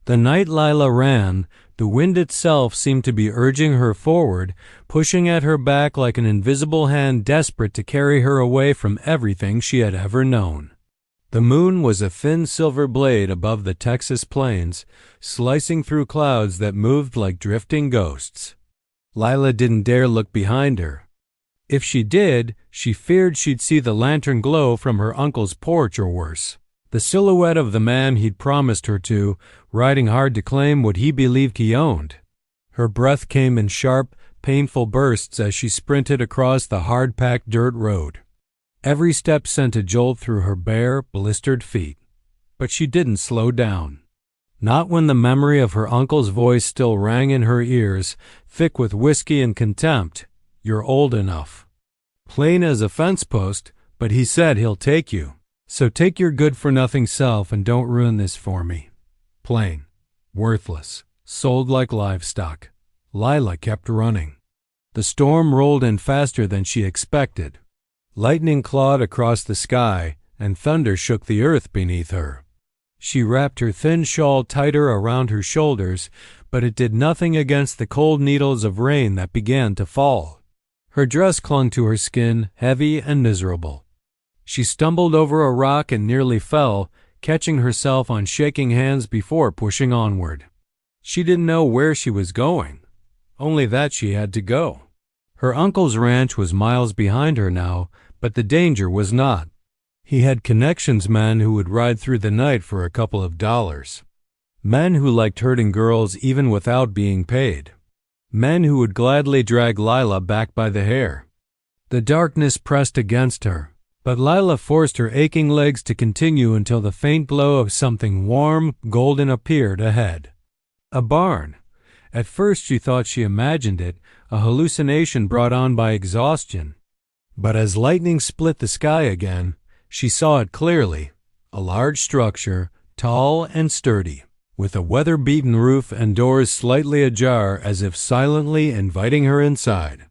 The night Lila ran, the wind itself seemed to be urging her forward, pushing at her back like an invisible hand desperate to carry her away from everything she had ever known. The moon was a thin silver blade above the Texas plains, slicing through clouds that moved like drifting ghosts. Lila didn't dare look behind her. If she did, she feared she'd see the lantern glow from her uncle's porch or worse. The silhouette of the man he'd promised her to, riding hard to claim what he believed he owned. Her breath came in sharp, painful bursts as she sprinted across the hard-packed dirt road. Every step sent a jolt through her bare, blistered feet. But she didn't slow down. Not when the memory of her uncle's voice still rang in her ears, thick with whiskey and contempt. "You're old enough." Plain as a fence post, but he said he'll take you. So take your good-for-nothing self and don't ruin this for me. Plain. Worthless. Sold like livestock. Lila kept running. The storm rolled in faster than she expected. Lightning clawed across the sky, and thunder shook the earth beneath her. She wrapped her thin shawl tighter around her shoulders, but it did nothing against the cold needles of rain that began to fall. Her dress clung to her skin, heavy and miserable. She stumbled over a rock and nearly fell, catching herself on shaking hands before pushing onward. She didn't know where she was going, only that she had to go. Her uncle's ranch was miles behind her now, but the danger was not. He had connections men who would ride through the night for a couple of dollars. Men who liked hurting girls even without being paid. Men who would gladly drag Lila back by the hair. The darkness pressed against her. But Lila forced her aching legs to continue until the faint glow of something warm, golden appeared ahead. A barn. At first she thought she imagined it, a hallucination brought on by exhaustion. But as lightning split the sky again, she saw it clearly. A large structure, tall and sturdy, with a weather-beaten roof and doors slightly ajar as if silently inviting her inside.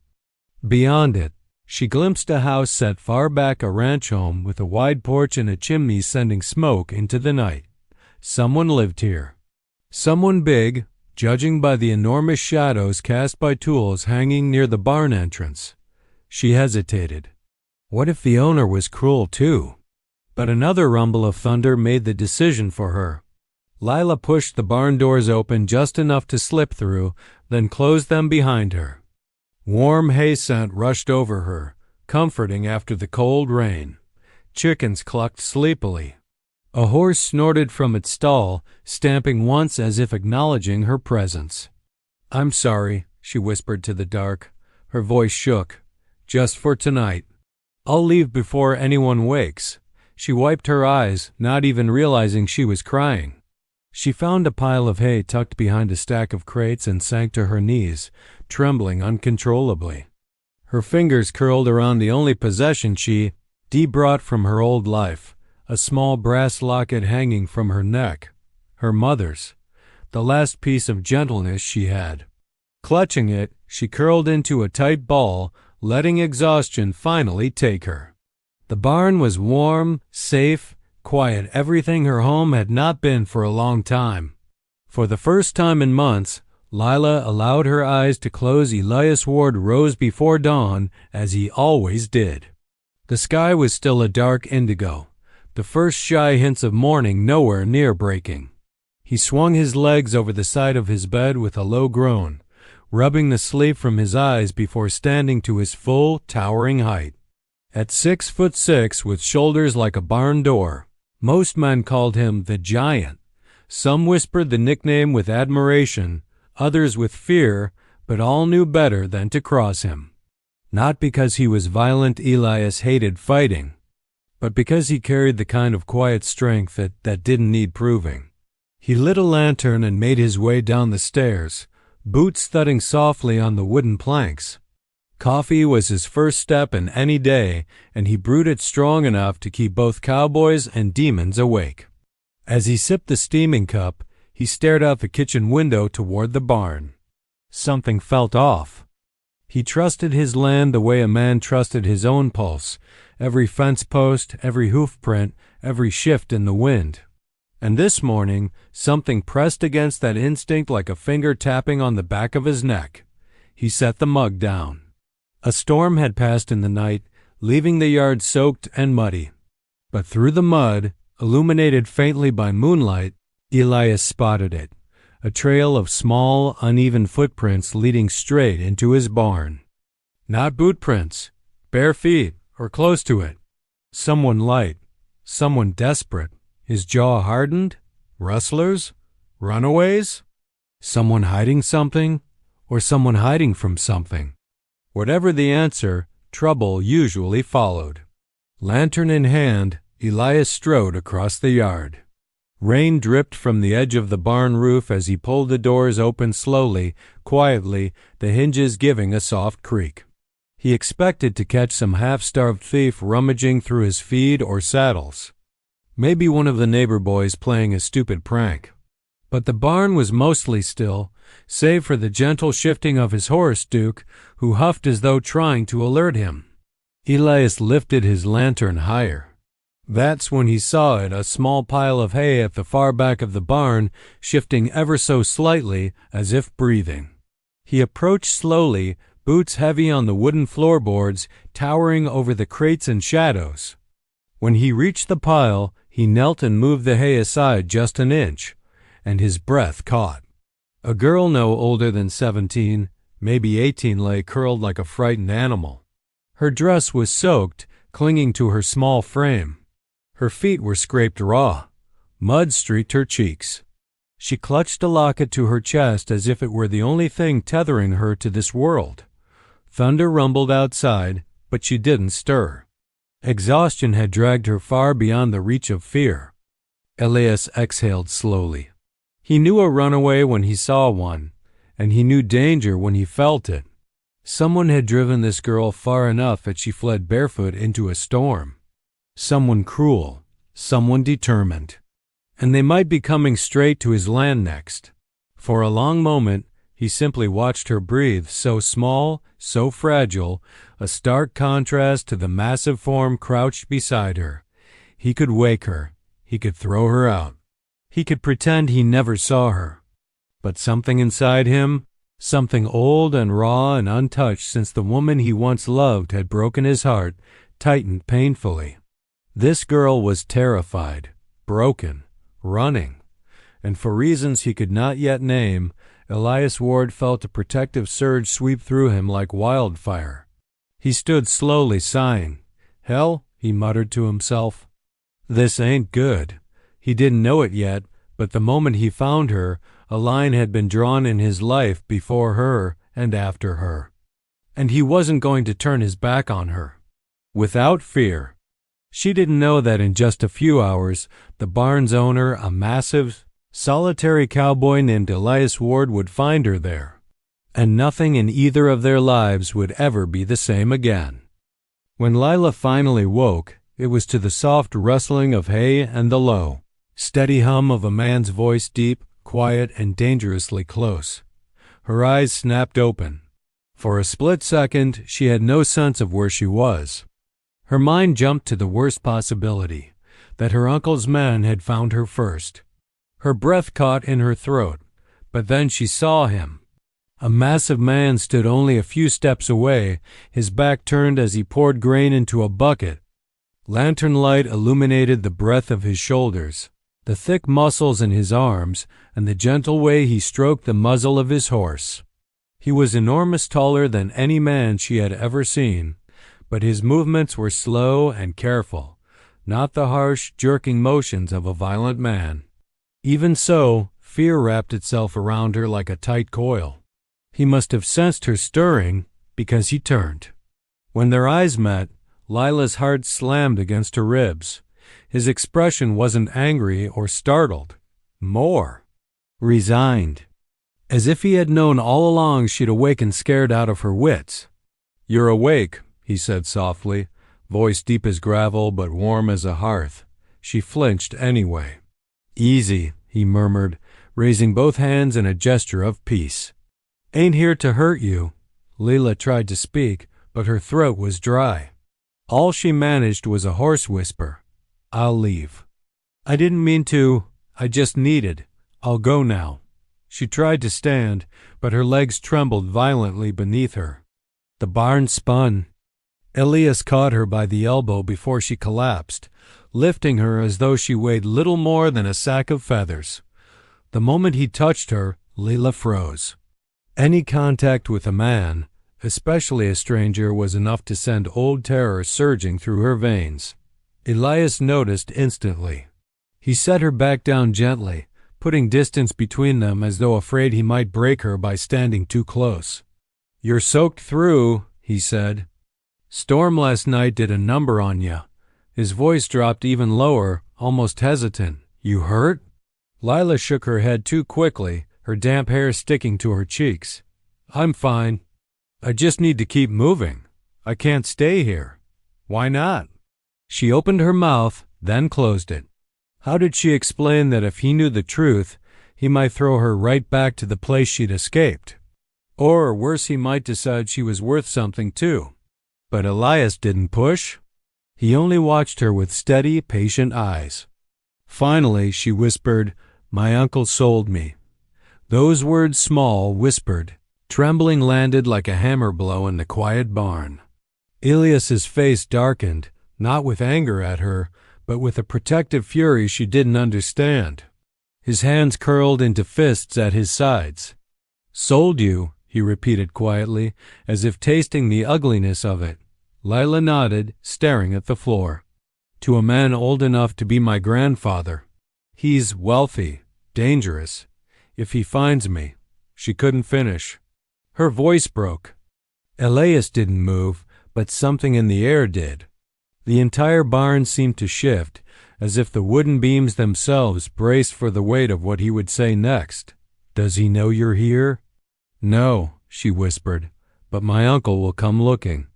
Beyond it, she glimpsed a house set far back, a ranch home with a wide porch and a chimney sending smoke into the night. Someone lived here. Someone big, judging by the enormous shadows cast by tools hanging near the barn entrance. She hesitated. What if the owner was cruel too? But another rumble of thunder made the decision for her. Lila pushed the barn doors open just enough to slip through, then closed them behind her. Warm hay scent rushed over her, comforting after the cold rain. Chickens clucked sleepily. A horse snorted from its stall, stamping once as if acknowledging her presence. "I'm sorry," she whispered to the dark. Her voice shook. "Just for tonight. I'll leave before anyone wakes." She wiped her eyes, not even realizing she was crying. She found a pile of hay tucked behind a stack of crates and sank to her knees, trembling uncontrollably. Her fingers curled around the only possession Dee brought from her old life, a small brass locket hanging from her neck. Her mother's, the last piece of gentleness she had. Clutching it, she curled into a tight ball, letting exhaustion finally take her. The barn was warm, safe, quiet, everything her home had not been for a long time. For the first time in months, Lila allowed her eyes to close. Elias Ward rose before dawn, as he always did. The sky was still a dark indigo, the first shy hints of morning nowhere near breaking. He swung his legs over the side of his bed with a low groan, rubbing the sleep from his eyes before standing to his full, towering height. At 6'6", with shoulders like a barn door, most men called him the Giant. Some whispered the nickname with admiration, others with fear, but all knew better than to cross him. Not because he was violent. Elias hated fighting, but because he carried the kind of quiet strength that didn't need proving. He lit a lantern and made his way down the stairs, boots thudding softly on the wooden planks. Coffee was his first step in any day, and he brewed it strong enough to keep both cowboys and demons awake. As he sipped the steaming cup, he stared out the kitchen window toward the barn. Something felt off. He trusted his land the way a man trusted his own pulse, every fence post, every hoof print, every shift in the wind. And this morning, something pressed against that instinct like a finger tapping on the back of his neck. He set the mug down. A storm had passed in the night, leaving the yard soaked and muddy. But through the mud, illuminated faintly by moonlight, Elias spotted it, a trail of small, uneven footprints leading straight into his barn. Not boot prints, bare feet, or close to it. Someone light, someone desperate, his jaw hardened. Rustlers? Runaways? Someone hiding something, or someone hiding from something. Whatever the answer, trouble usually followed. Lantern in hand, Elias strode across the yard. Rain dripped from the edge of the barn roof as he pulled the doors open slowly, quietly, the hinges giving a soft creak. He expected to catch some half-starved thief rummaging through his feed or saddles. Maybe one of the neighbor boys playing a stupid prank. But the barn was mostly still, save for the gentle shifting of his horse, Duke, who huffed as though trying to alert him. Elias lifted his lantern higher. That's when he saw it, a small pile of hay at the far back of the barn, shifting ever so slightly, as if breathing. He approached slowly, boots heavy on the wooden floorboards, towering over the crates and shadows. When he reached the pile, he knelt and moved the hay aside just an inch, and his breath caught. A girl no older than 17, maybe 18, lay curled like a frightened animal. Her dress was soaked, clinging to her small frame. Her feet were scraped raw. Mud streaked her cheeks. She clutched a locket to her chest as if it were the only thing tethering her to this world. Thunder rumbled outside, but she didn't stir. Exhaustion had dragged her far beyond the reach of fear. Elias exhaled slowly. He knew a runaway when he saw one, and he knew danger when he felt it. Someone had driven this girl far enough that she fled barefoot into a storm. Someone cruel, someone determined. And they might be coming straight to his land next. For a long moment, he simply watched her breathe, so small, so fragile, a stark contrast to the massive form crouched beside her. He could wake her. He could throw her out. He could pretend he never saw her. But something inside him, something old and raw and untouched since the woman he once loved had broken his heart, tightened painfully. This girl was terrified, broken, running, and for reasons he could not yet name, Elias Ward felt a protective surge sweep through him like wildfire. He stood slowly, sighing. "Hell," he muttered to himself. "This ain't good." He didn't know it yet, but the moment he found her, a line had been drawn in his life before her and after her. And he wasn't going to turn his back on her. Without fear. She didn't know that in just a few hours, the barn's owner, a massive, solitary cowboy named Elias Ward, would find her there. And nothing in either of their lives would ever be the same again. When Lila finally woke, it was to the soft rustling of hay and the low, steady hum of a man's voice, deep, quiet, and dangerously close. Her eyes snapped open. For a split second, she had no sense of where she was. Her mind jumped to the worst possibility, that her uncle's men had found her first. Her breath caught in her throat, but then she saw him. A massive man stood only a few steps away, his back turned as he poured grain into a bucket. Lantern light illuminated the breadth of his shoulders, the thick muscles in his arms, and the gentle way he stroked the muzzle of his horse. He was enormous, taller than any man she had ever seen, but his movements were slow and careful, not the harsh, jerking motions of a violent man. Even so, fear wrapped itself around her like a tight coil. He must have sensed her stirring, because he turned. When their eyes met, Lila's heart slammed against her ribs. His expression wasn't angry or startled. More. Resigned. As if he had known all along she'd awaken scared out of her wits. "You're awake," he said softly, voice deep as gravel but warm as a hearth. She flinched anyway. "Easy," he murmured, raising both hands in a gesture of peace. "Ain't here to hurt you." Lila tried to speak, but her throat was dry. All she managed was a hoarse whisper. "I'll leave." "I didn't mean to. I just needed. I'll go now." She tried to stand, but her legs trembled violently beneath her. The barn spun. Elias caught her by the elbow before she collapsed, lifting her as though she weighed little more than a sack of feathers. The moment he touched her, Leila froze. Any contact with a man, especially a stranger, was enough to send old terror surging through her veins. Elias noticed instantly. He set her back down gently, putting distance between them as though afraid he might break her by standing too close. "You're soaked through," he said. "Storm last night did a number on you." His voice dropped even lower, almost hesitant. "You hurt?" Lila shook her head too quickly, her damp hair sticking to her cheeks. "I'm fine. I just need to keep moving. I can't stay here." "Why not?" She opened her mouth, then closed it. How did she explain that if he knew the truth, he might throw her right back to the place she'd escaped? Or, worse, he might decide she was worth something too. But Elias didn't push. He only watched her with steady, patient eyes. Finally, she whispered, "My uncle sold me." Those words, small, whispered. Trembling landed like a hammer blow in the quiet barn. Elias's face darkened, not with anger at her, but with a protective fury she didn't understand. His hands curled into fists at his sides. "Sold you," he repeated quietly, as if tasting the ugliness of it. Lila nodded, staring at the floor. "To a man old enough to be my grandfather. He's wealthy, dangerous. If he finds me—" She couldn't finish. Her voice broke. Elias didn't move, but something in the air did. The entire barn seemed to shift, as if the wooden beams themselves braced for the weight of what he would say next. "Does he know you're here?" "No," she whispered, "but my uncle will come looking.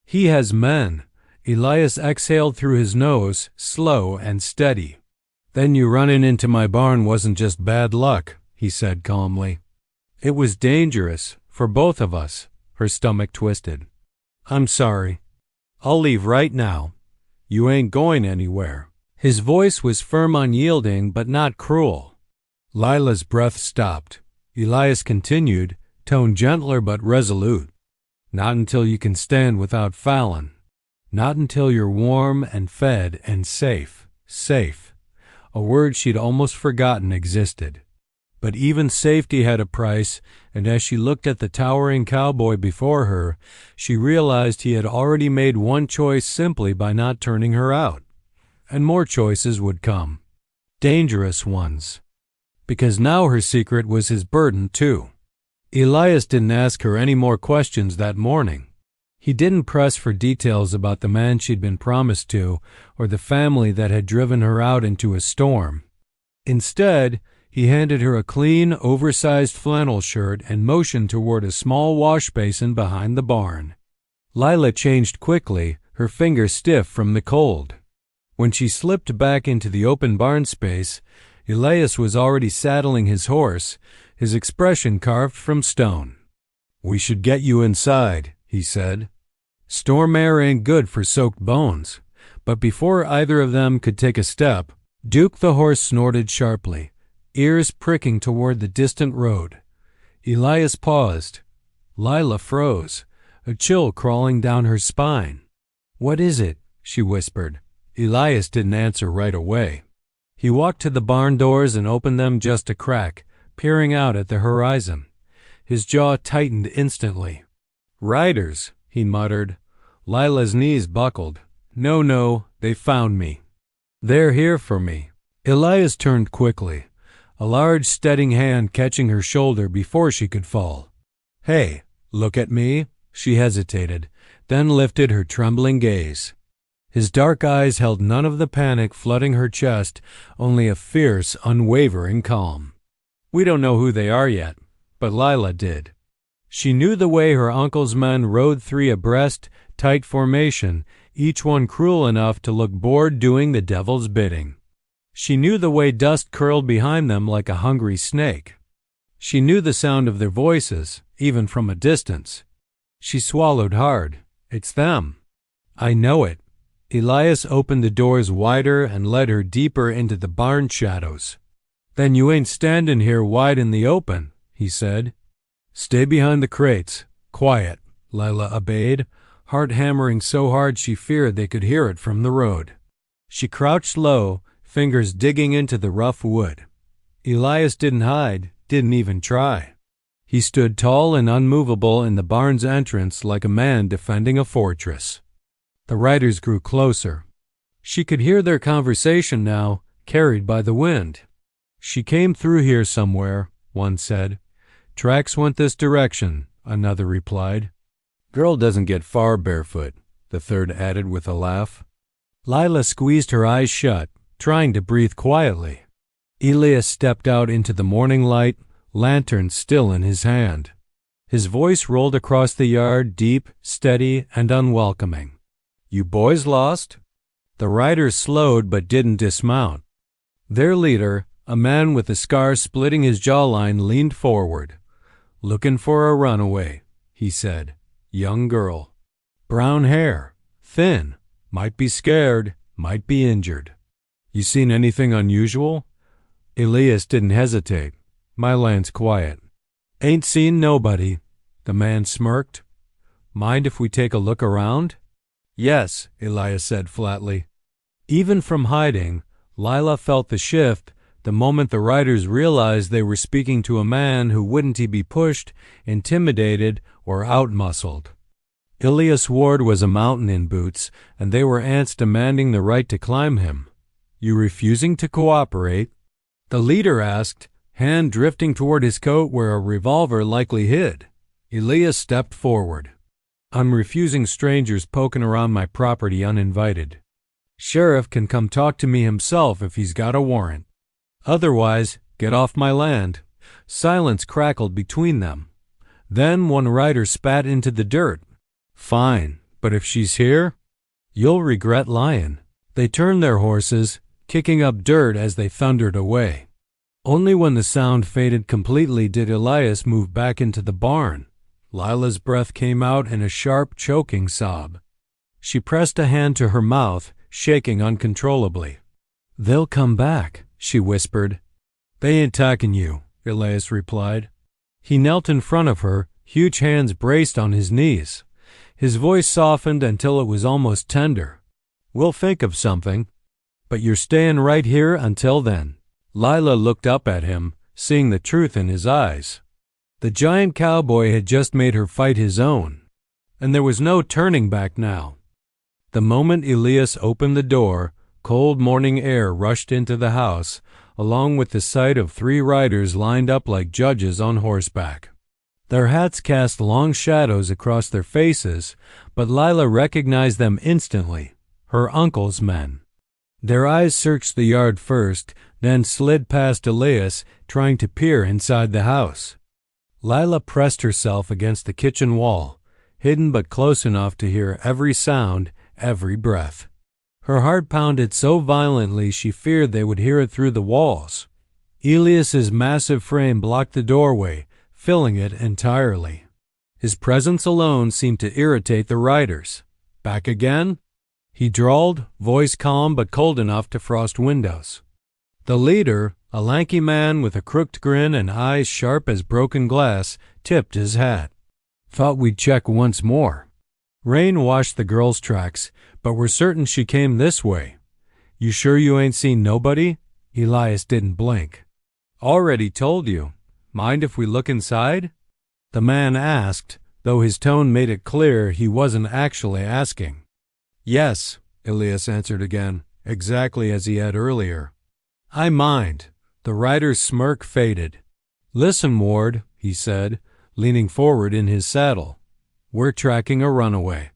He has men." Elias exhaled through his nose, slow and steady. "Then you running into my barn wasn't just bad luck," he said calmly. "It was dangerous, for both of us." Her stomach twisted. "I'm sorry. I'll leave right now. You ain't going anywhere." His voice was firm, unyielding, but not cruel. Lila's breath stopped. Elias continued, tone gentler but resolute. "Not until you can stand without Fallon. Not until you're warm and fed and safe." Safe. A word she'd almost forgotten existed. But even safety had a price, and as she looked at the towering cowboy before her, she realized he had already made one choice simply by not turning her out. And more choices would come. Dangerous ones. Because now her secret was his burden, too. Elias didn't ask her any more questions that morning. He didn't press for details about the man she'd been promised to, or the family that had driven her out into a storm. Instead, he handed her a clean, oversized flannel shirt and motioned toward a small wash basin behind the barn. Lila changed quickly, her fingers stiff from the cold. When she slipped back into the open barn space, Elias was already saddling his horse, his expression carved from stone. "We should get you inside," he said. "Storm air ain't good for soaked bones." But before either of them could take a step, Duke the horse snorted sharply, ears pricking toward the distant road. Elias paused. Lila froze, a chill crawling down her spine. "What is it?" she whispered. Elias didn't answer right away. He walked to the barn doors and opened them just a crack, peering out at the horizon. His jaw tightened instantly. "Riders," he muttered. Lila's knees buckled. No, they found me. They're here for me." Elias turned quickly, a large steadying hand catching her shoulder before she could fall. "Hey, look at me." She hesitated, then lifted her trembling gaze. His dark eyes held none of the panic flooding her chest, only a fierce, unwavering calm. "We don't know who they are yet, but Lila did." She knew the way her uncle's men rode three abreast, tight formation, each one cruel enough to look bored doing the devil's bidding. She knew the way dust curled behind them like a hungry snake. She knew the sound of their voices, even from a distance. She swallowed hard. "It's them." "I know it." Elias opened the doors wider and led her deeper into the barn shadows. Then you ain't standin' here wide in the open, he said. Stay behind the crates. Quiet, Lila obeyed, heart hammering so hard she feared they could hear it from the road. She crouched low, fingers digging into the rough wood. Elias didn't hide, didn't even try. He stood tall and unmovable in the barn's entrance like a man defending a fortress. The riders grew closer. She could hear their conversation now, carried by the wind. She came through here somewhere, one said. Tracks went this direction, another replied. Girl doesn't get far barefoot, the third added with a laugh. Lila squeezed her eyes shut, trying to breathe quietly. Elias stepped out into the morning light, lantern still in his hand. His voice rolled across the yard, deep, steady, and unwelcoming. You boys lost? The riders slowed but didn't dismount. Their leader, a man with a scar splitting his jawline, leaned forward. Looking for a runaway, he said. Young girl. Brown hair. Thin. Might be scared. Might be injured. You seen anything unusual? Elias didn't hesitate. My land's quiet. Ain't seen nobody. The man smirked. Mind if we take a look around? Yes, Elias said flatly. Even from hiding, Lila felt the shift the moment the riders realized they were speaking to a man who wouldn't he be pushed, intimidated, or outmuscled. Elias Ward was a mountain in boots, and they were ants demanding the right to climb him. You refusing to cooperate? The leader asked, hand drifting toward his coat where a revolver likely hid. Elias stepped forward. I'm refusing strangers poking around my property uninvited. Sheriff can come talk to me himself if he's got a warrant. Otherwise, get off my land. Silence crackled between them. Then one rider spat into the dirt. Fine, but if she's here, you'll regret lying. They turned their horses, kicking up dirt as they thundered away. Only when the sound faded completely did Elias move back into the barn. Lila's breath came out in a sharp, choking sob. She pressed a hand to her mouth, shaking uncontrollably. They'll come back, she whispered. They ain't attacking you, Elias replied. He knelt in front of her, huge hands braced on his knees. His voice softened until it was almost tender. We'll think of something, but you're staying right here until then. Lila looked up at him, seeing the truth in his eyes. The giant cowboy had just made her fight his own, and there was no turning back now. The moment Elias opened the door, cold morning air rushed into the house, along with the sight of 3 riders lined up like judges on horseback. Their hats cast long shadows across their faces, but Lila recognized them instantly, her uncle's men. Their eyes searched the yard first, then slid past Elias, trying to peer inside the house. Lila pressed herself against the kitchen wall, hidden but close enough to hear every sound, every breath. Her heart pounded so violently she feared they would hear it through the walls. Elias's massive frame blocked the doorway, filling it entirely. His presence alone seemed to irritate the riders. Back again? He drawled, voice calm but cold enough to frost windows. The leader, a lanky man with a crooked grin and eyes sharp as broken glass, tipped his hat. Thought we'd check once more. Rain washed the girl's tracks, but we're certain she came this way. You sure you ain't seen nobody? Elias didn't blink. Already told you. Mind if we look inside? The man asked, though his tone made it clear he wasn't actually asking. Yes, Elias answered again, exactly as he had earlier. I mind. The rider's smirk faded. Listen, Ward, he said, leaning forward in his saddle. We're tracking a runaway.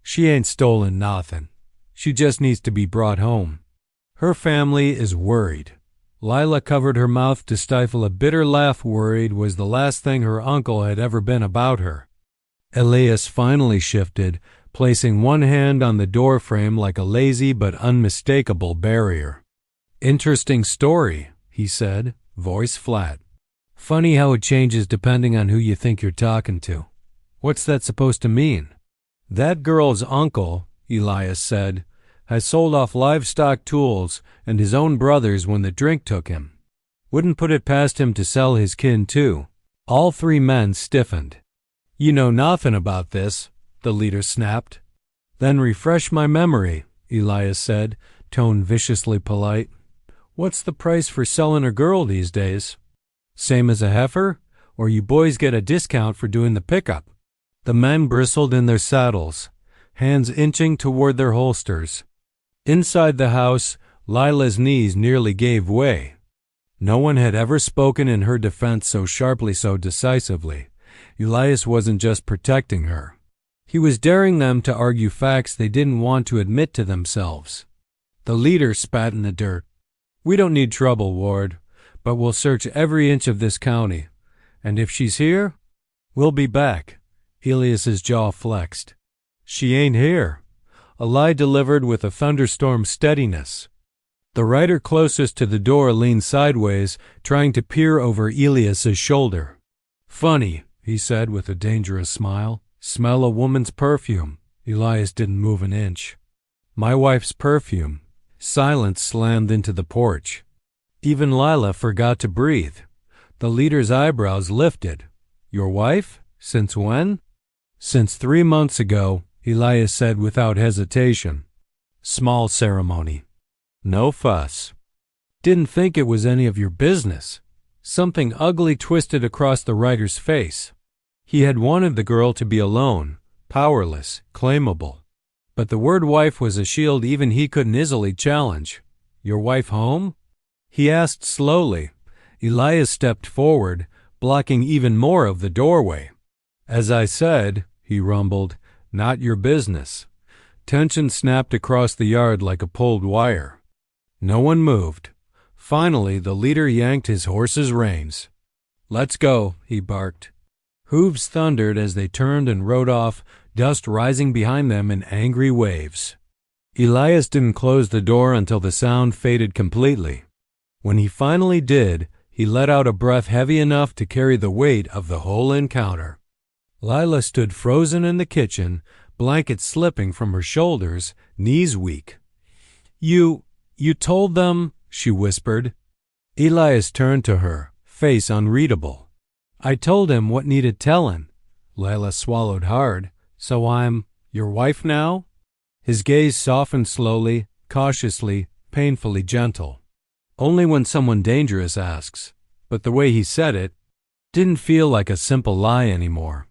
She ain't stolen nothin'. She just needs to be brought home. Her family is worried. Lila covered her mouth to stifle a bitter laugh. Worried was the last thing her uncle had ever been about her. Elias finally shifted, placing one hand on the doorframe like a lazy but unmistakable barrier. Interesting story, he said, voice flat. Funny how it changes depending on who you think you're talking to. What's that supposed to mean? That girl's uncle, Elias said, has sold off livestock tools and his own brothers when the drink took him. Wouldn't put it past him to sell his kin too. All three men stiffened. You know nothing about this, the leader snapped. Then refresh my memory, Elias said, tone viciously polite. What's the price for selling a girl these days? Same as a heifer? Or you boys get a discount for doing the pickup? The men bristled in their saddles, hands inching toward their holsters. Inside the house, Lila's knees nearly gave way. No one had ever spoken in her defense so sharply, so decisively. Elias wasn't just protecting her. He was daring them to argue facts they didn't want to admit to themselves. The leader spat in the dirt. We don't need trouble, Ward, but we'll search every inch of this county. And if she's here, we'll be back. Elias's jaw flexed. She ain't here. A lie delivered with a thunderstorm steadiness. The rider closest to the door leaned sideways, trying to peer over Elias's shoulder. Funny, he said with a dangerous smile. Smell a woman's perfume. Elias didn't move an inch. My wife's perfume. Silence slammed into the porch. Even Lila forgot to breathe. The leader's eyebrows lifted. Your wife? Since when? Since 3 months ago, Elias said without hesitation. Small ceremony. No fuss. Didn't think it was any of your business. Something ugly twisted across the writer's face. He had wanted the girl to be alone, powerless, claimable. But the word wife was a shield even he couldn't easily challenge. Your wife home? He asked slowly. Elias stepped forward, blocking even more of the doorway. As I said, he rumbled, not your business. Tension snapped across the yard like a pulled wire. No one moved. Finally, the leader yanked his horse's reins. Let's go, he barked. Hooves thundered as they turned and rode off, dust rising behind them in angry waves. Elias didn't close the door until the sound faded completely. When he finally did, he let out a breath heavy enough to carry the weight of the whole encounter. Lila stood frozen in the kitchen, blankets slipping from her shoulders, knees weak. You told them, she whispered. Elias turned to her, face unreadable. I told him what needed telling. Lila swallowed hard. So I'm your wife now? His gaze softened slowly, cautiously, painfully gentle. Only when someone dangerous asks. But the way he said it didn't feel like a simple lie anymore.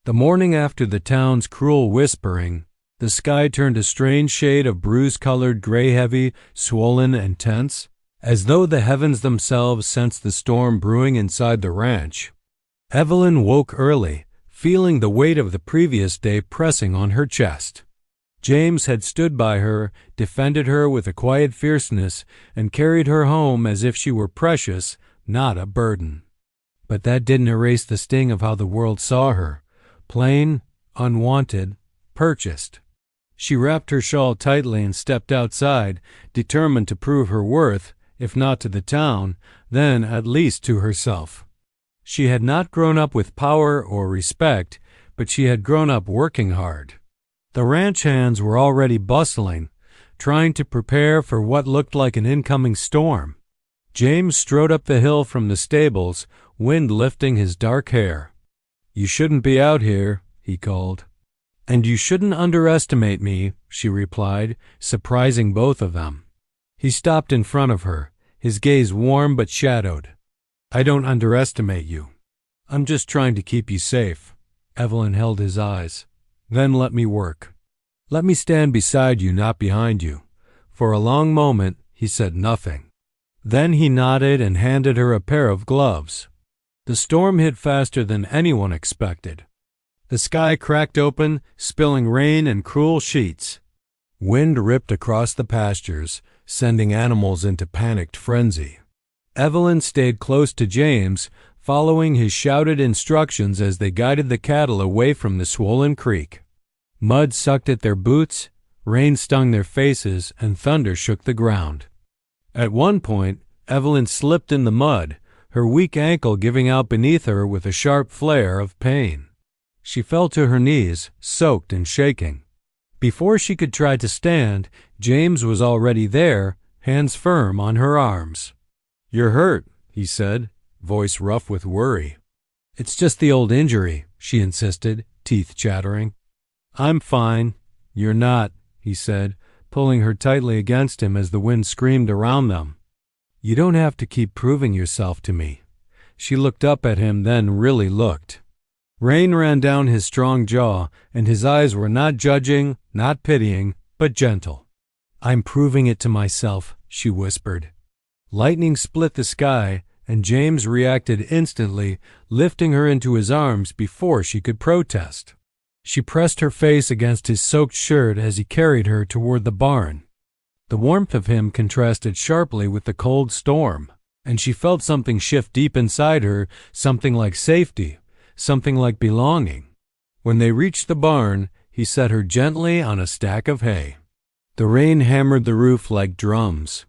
The morning after the town's cruel whispering, the sky turned a strange shade of bruise-colored gray-heavy, swollen and tense, as though the heavens themselves sensed the storm brewing inside the ranch. Evelyn woke early, feeling the weight of the previous day pressing on her chest. James had stood by her, defended her with a quiet fierceness, and carried her home as if she were precious, not a burden. But that didn't erase the sting of how the world saw her. Plain, unwanted, purchased. She wrapped her shawl tightly and stepped outside, determined to prove her worth, if not to the town, then at least to herself. She had not grown up with power or respect, but she had grown up working hard. The ranch hands were already bustling, trying to prepare for what looked like an incoming storm. James strode up the hill from the stables, wind lifting his dark hair. You shouldn't be out here, he called. And you shouldn't underestimate me, she replied, surprising both of them. He stopped in front of her, his gaze warm but shadowed. I don't underestimate you. I'm just trying to keep you safe. Evelyn held his eyes. Then let me work. Let me stand beside you, not behind you. For a long moment, he said nothing. Then he nodded and handed her a pair of gloves. The storm hit faster than anyone expected. The sky cracked open, spilling rain in cruel sheets. Wind ripped across the pastures, sending animals into panicked frenzy. Evelyn stayed close to James, following his shouted instructions as they guided the cattle away from the swollen creek. Mud sucked at their boots, rain stung their faces, and thunder shook the ground. At one point, Evelyn slipped in the mud, her weak ankle giving out beneath her with a sharp flare of pain. She fell to her knees, soaked and shaking. Before she could try to stand, James was already there, hands firm on her arms. You're hurt, he said, voice rough with worry. It's just the old injury, she insisted, teeth chattering. I'm fine. You're not, he said, pulling her tightly against him as the wind screamed around them. You don't have to keep proving yourself to me. She looked up at him, then really looked. Rain ran down his strong jaw, and his eyes were not judging, not pitying, but gentle. I'm proving it to myself, she whispered. Lightning split the sky, and James reacted instantly, lifting her into his arms before she could protest. She pressed her face against his soaked shirt as he carried her toward the barn. The warmth of him contrasted sharply with the cold storm, and she felt something shift deep inside her, something like safety, something like belonging. When they reached the barn, he set her gently on a stack of hay. The rain hammered the roof like drums.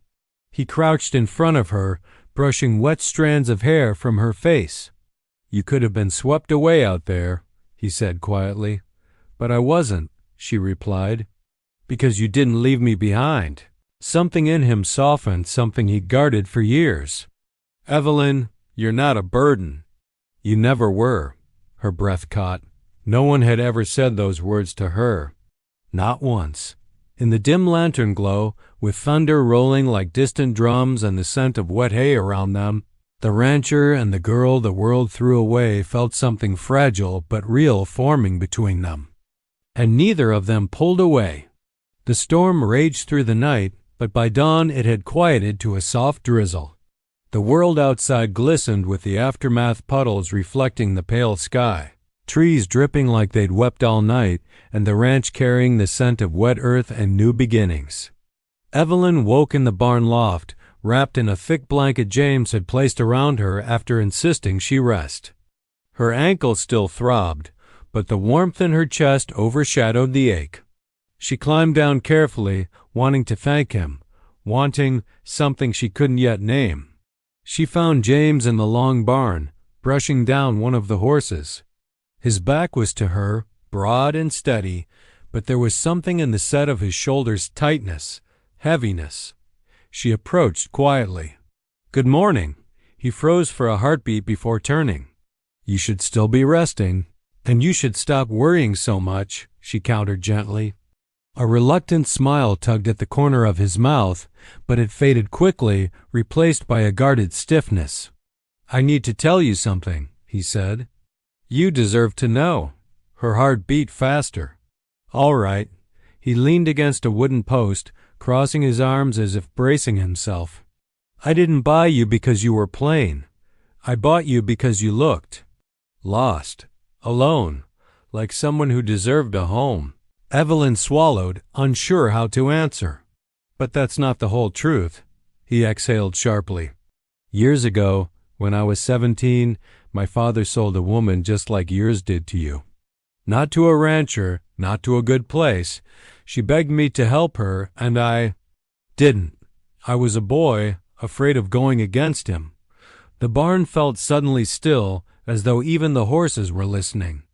He crouched in front of her, brushing wet strands of hair from her face. You could have been swept away out there, he said quietly. But I wasn't, she replied, because you didn't leave me behind. Something in him softened, something he guarded for years. Evelyn, you're not a burden. You never were. Her breath caught. No one had ever said those words to her. Not once. In the dim lantern glow, with thunder rolling like distant drums and the scent of wet hay around them, the rancher and the girl the world threw away felt something fragile but real forming between them. And neither of them pulled away. The storm raged through the night, but by dawn it had quieted to a soft drizzle. The world outside glistened with the aftermath puddles reflecting the pale sky, trees dripping like they'd wept all night, and the ranch carrying the scent of wet earth and new beginnings. Evelyn woke in the barn loft, wrapped in a thick blanket James had placed around her after insisting she rest. Her ankles still throbbed, but the warmth in her chest overshadowed the ache. She climbed down carefully, wanting to thank him, wanting something she couldn't yet name. She found James in the long barn, brushing down one of the horses. His back was to her, broad and steady, but there was something in the set of his shoulders' tightness, heaviness. She approached quietly. Good morning. He froze for a heartbeat before turning. You should still be resting, and you should stop worrying so much, she countered gently. A reluctant smile tugged at the corner of his mouth, but it faded quickly, replaced by a guarded stiffness. I need to tell you something, he said. You deserve to know. Her heart beat faster. All right. He leaned against a wooden post, crossing his arms as if bracing himself. I didn't buy you because you were plain. I bought you because you looked lost, alone, like someone who deserved a home. Evelyn swallowed, unsure how to answer. But that's not the whole truth, he exhaled sharply. Years ago, when I was 17, my father sold a woman just like yours did to you. Not to a rancher, not to a good place. She begged me to help her, and I didn't. I was a boy, afraid of going against him. The barn felt suddenly still, as though even the horses were listening.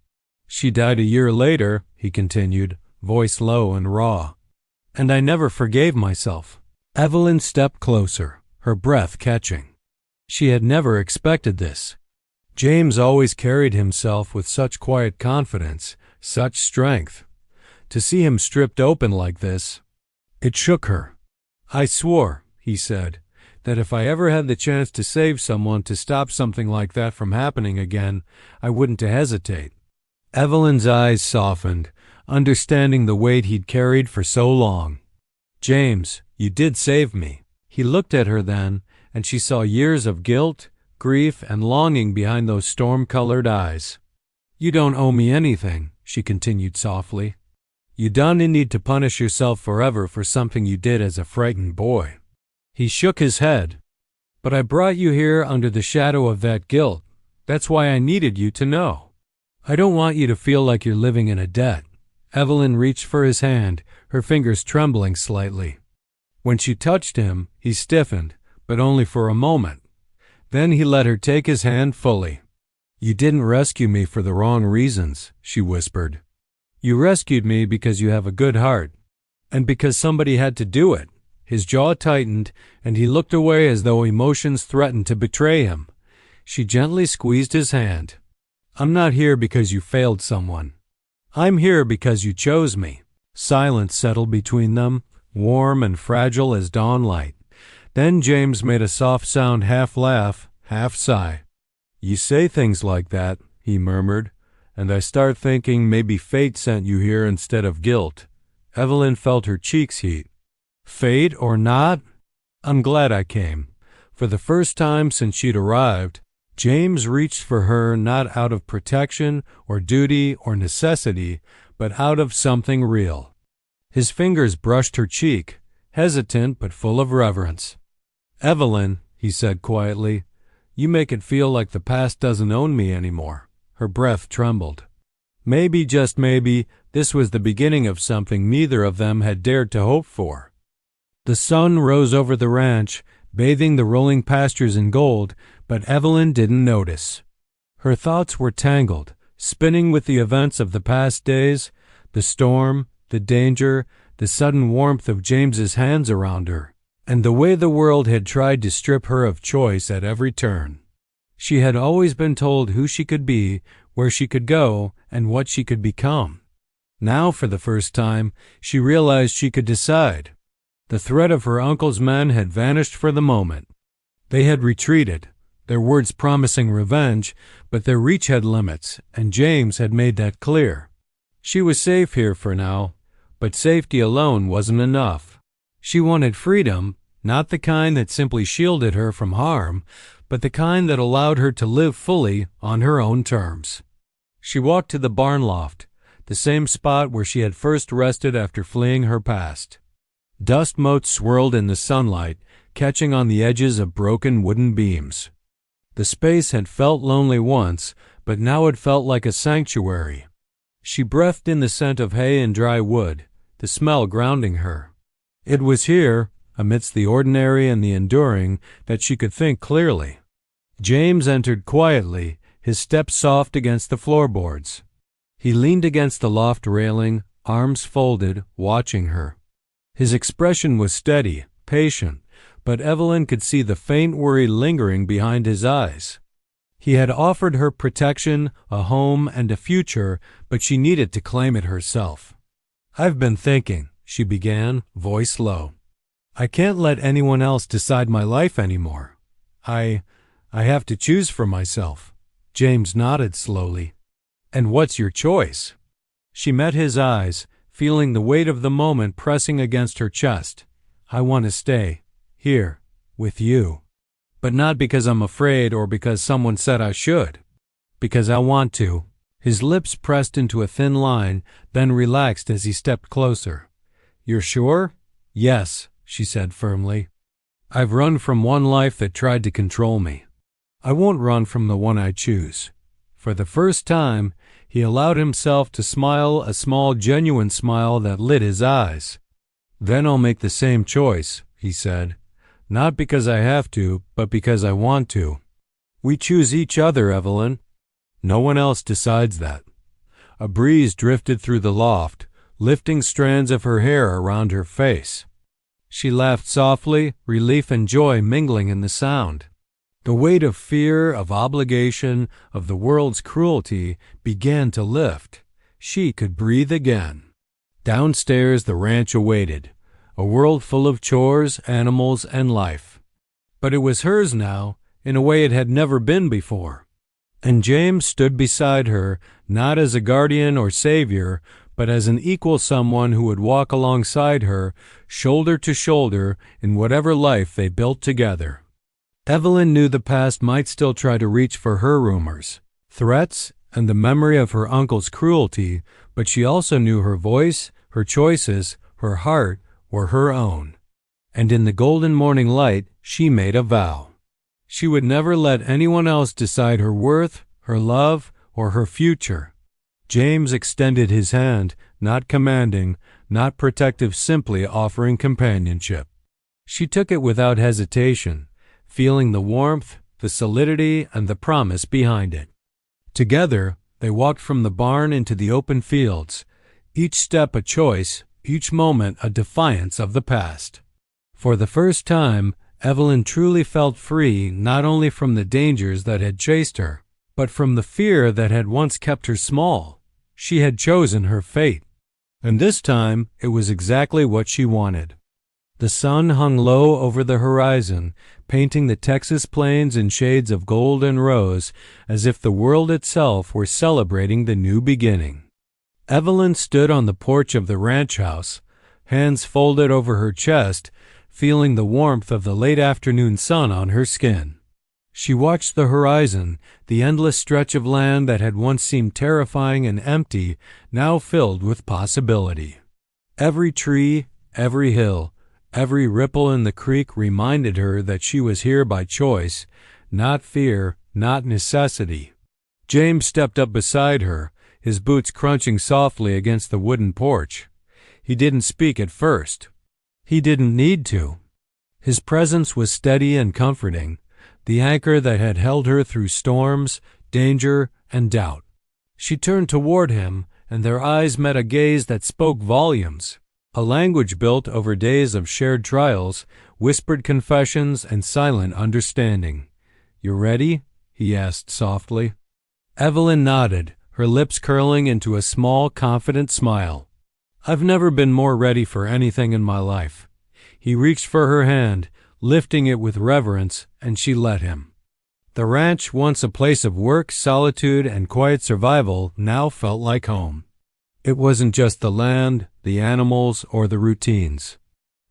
She died a year later, he continued, voice low and raw. And I never forgave myself. Evelyn stepped closer, her breath catching. She had never expected this. James always carried himself with such quiet confidence, such strength. To see him stripped open like this, it shook her. I swore, he said, that if I ever had the chance to save someone, to stop something like that from happening again, I wouldn't hesitate. Evelyn's eyes softened, understanding the weight he'd carried for so long. James, you did save me. He looked at her then, and she saw years of guilt, grief, and longing behind those storm-colored eyes. You don't owe me anything, she continued softly. You don't need to punish yourself forever for something you did as a frightened boy. He shook his head. But I brought you here under the shadow of that guilt. That's why I needed you to know. I don't want you to feel like you're living in a debt. Evelyn reached for his hand, her fingers trembling slightly. When she touched him, he stiffened, but only for a moment. Then he let her take his hand fully. You didn't rescue me for the wrong reasons, she whispered. You rescued me because you have a good heart, and because somebody had to do it, His jaw tightened, and he looked away as though emotions threatened to betray him. She gently squeezed his hand. "I'm not here because you failed someone. I'm here because you chose me." Silence settled between them, warm and fragile as dawn light. Then James made a soft sound, half laugh, half sigh. "You say things like that," he murmured, "and I start thinking maybe fate sent you here instead of guilt." Evelyn felt her cheeks heat. "Fate or not, I'm glad I came." For the first time since she'd arrived, James reached for her not out of protection or duty or necessity, but out of something real. His fingers brushed her cheek, hesitant but full of reverence. "Evelyn," he said quietly, "you make it feel like the past doesn't own me anymore." Her breath trembled. Maybe, just maybe, this was the beginning of something neither of them had dared to hope for. The sun rose over the ranch, bathing the rolling pastures in gold, but Evelyn didn't notice. Her thoughts were tangled, spinning with the events of the past days, the storm, the danger, the sudden warmth of James's hands around her, and the way the world had tried to strip her of choice at every turn. She had always been told who she could be, where she could go, and what she could become. Now, for the first time, she realized she could decide. The threat of her uncle's men had vanished for the moment. They had retreated, their words promising revenge, but their reach had limits, and James had made that clear. She was safe here for now, but safety alone wasn't enough. She wanted freedom, not the kind that simply shielded her from harm, but the kind that allowed her to live fully on her own terms. She walked to the barn loft, the same spot where she had first rested after fleeing her past. Dust motes swirled in the sunlight, catching on the edges of broken wooden beams. The space had felt lonely once, but now it felt like a sanctuary. She breathed in the scent of hay and dry wood, the smell grounding her. It was here, amidst the ordinary and the enduring, that she could think clearly. James entered quietly, his steps soft against the floorboards. He leaned against the loft railing, arms folded, watching her. His expression was steady, patient, but Evelyn could see the faint worry lingering behind his eyes. He had offered her protection, a home, and a future, but she needed to claim it herself. "I've been thinking," she began, voice low. "I can't let anyone else decide my life anymore. I have to choose for myself." James nodded slowly. "And what's your choice?" She met his eyes, feeling the weight of the moment pressing against her chest. "I want to stay, here, with you. But not because I'm afraid or because someone said I should. Because I want to." His lips pressed into a thin line, then relaxed as he stepped closer. "You're sure?" "Yes," she said firmly. "I've run from one life that tried to control me. I won't run from the one I choose." For the first time, he allowed himself to smile a small, genuine smile that lit his eyes. "Then I'll make the same choice," he said. "Not because I have to, but because I want to. We choose each other, Evelyn. No one else decides that." A breeze drifted through the loft, lifting strands of her hair around her face. She laughed softly, relief and joy mingling in the sound. The weight of fear, of obligation, of the world's cruelty began to lift. She could breathe again. Downstairs the ranch awaited, a world full of chores, animals, and life. But it was hers now, in a way it had never been before. And James stood beside her, not as a guardian or savior, but as an equal someone who would walk alongside her, shoulder to shoulder, in whatever life they built together. Evelyn knew the past might still try to reach for her rumors, threats, and the memory of her uncle's cruelty, but she also knew her voice, her choices, her heart were her own. And in the golden morning light, she made a vow. She would never let anyone else decide her worth, her love, or her future. James extended his hand, not commanding, not protective, simply offering companionship. She took it without hesitation, feeling the warmth, the solidity, and the promise behind it. Together, they walked from the barn into the open fields, each step a choice, each moment a defiance of the past. For the first time, Evelyn truly felt free not only from the dangers that had chased her, but from the fear that had once kept her small. She had chosen her fate, and this time it was exactly what she wanted. The sun hung low over the horizon, painting the Texas plains in shades of gold and rose, as if the world itself were celebrating the new beginning. Evelyn stood on the porch of the ranch house, hands folded over her chest, feeling the warmth of the late afternoon sun on her skin. She watched the horizon, the endless stretch of land that had once seemed terrifying and empty, now filled with possibility. Every tree, every hill, every ripple in the creek reminded her that she was here by choice, not fear, not necessity. James stepped up beside her, his boots crunching softly against the wooden porch. He didn't speak at first. He didn't need to. His presence was steady and comforting, the anchor that had held her through storms, danger, and doubt. She turned toward him, and their eyes met a gaze that spoke volumes, a language built over days of shared trials, whispered confessions, and silent understanding. "You ready?" he asked softly. Evelyn nodded, her lips curling into a small, confident smile. "I've never been more ready for anything in my life." He reached for her hand, lifting it with reverence, and she let him. The ranch, once a place of work, solitude, and quiet survival, now felt like home. It wasn't just the land, the animals, or the routines.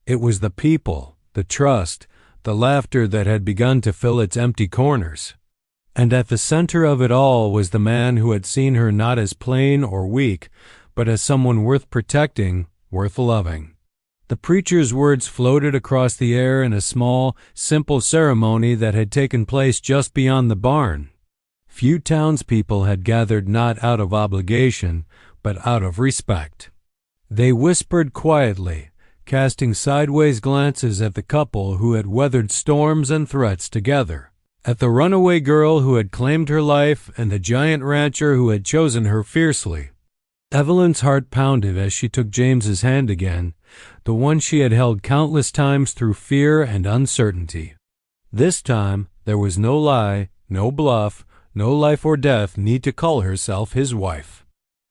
It was the people, the trust, the laughter that had begun to fill its empty corners. And at the center of it all was the man who had seen her not as plain or weak, but as someone worth protecting, worth loving. The preacher's words floated across the air in a small, simple ceremony that had taken place just beyond the barn. Few townspeople had gathered not out of obligation, but out of respect. They whispered quietly, casting sideways glances at the couple who had weathered storms and threats together, at the runaway girl who had claimed her life and the giant rancher who had chosen her fiercely. Evelyn's heart pounded as she took James's hand again, the one she had held countless times through fear and uncertainty. This time there was no lie, no bluff, no life or death need to call herself his wife.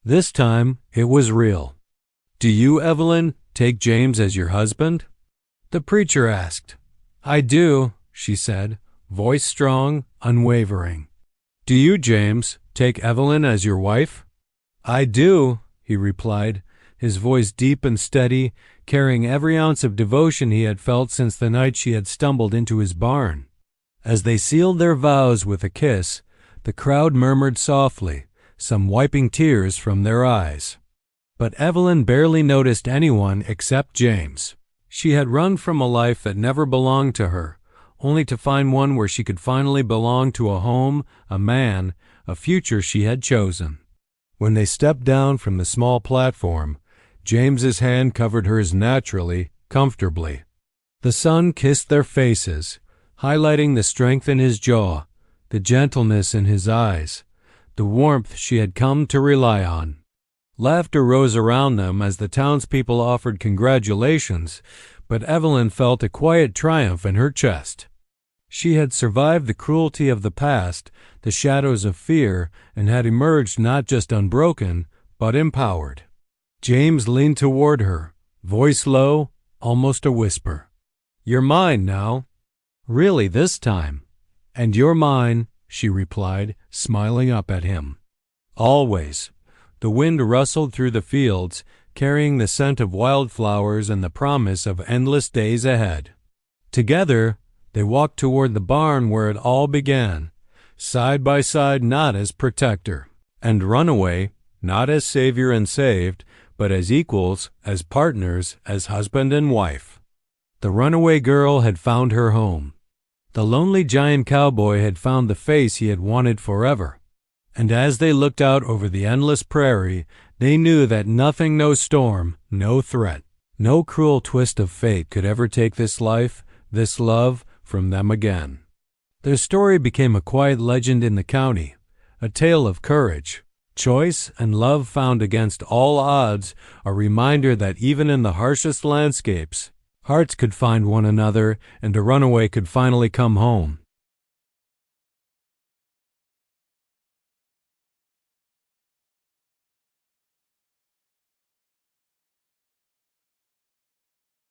This time it was real. "Do you, Evelyn, take James as your husband?" the preacher asked. "I do," she said, voice strong, unwavering. "Do you, James, take Evelyn as your wife?" "I do," he replied, his voice deep and steady, carrying every ounce of devotion he had felt since the night she had stumbled into his barn. As they sealed their vows with a kiss, the crowd murmured softly, some wiping tears from their eyes. But Evelyn barely noticed anyone except James. She had run from a life that never belonged to her, only to find one where she could finally belong to a home, a man, a future she had chosen. When they stepped down from the small platform, James's hand covered hers naturally, comfortably. The sun kissed their faces, highlighting the strength in his jaw, the gentleness in his eyes, the warmth she had come to rely on. Laughter rose around them as the townspeople offered congratulations, but Evelyn felt a quiet triumph in her chest. She had survived the cruelty of the past, the shadows of fear, and had emerged not just unbroken, but empowered. James leaned toward her, voice low, almost a whisper. "You're mine now." "Really this time." "And you're mine," she replied, smiling up at him. "Always." The wind rustled through the fields, carrying the scent of wildflowers and the promise of endless days ahead. Together, they walked toward the barn where it all began, side by side, not as protector and runaway, not as savior and saved, but as equals, as partners, as husband and wife. The runaway girl had found her home. The lonely giant cowboy had found the face he had wanted forever. And as they looked out over the endless prairie, they knew that nothing, no storm, no threat, no cruel twist of fate could ever take this life, this love, from them again. Their story became a quiet legend in the county, a tale of courage, choice, and love found against all odds, a reminder that even in the harshest landscapes, Hearts could find one another, and a runaway could finally come home.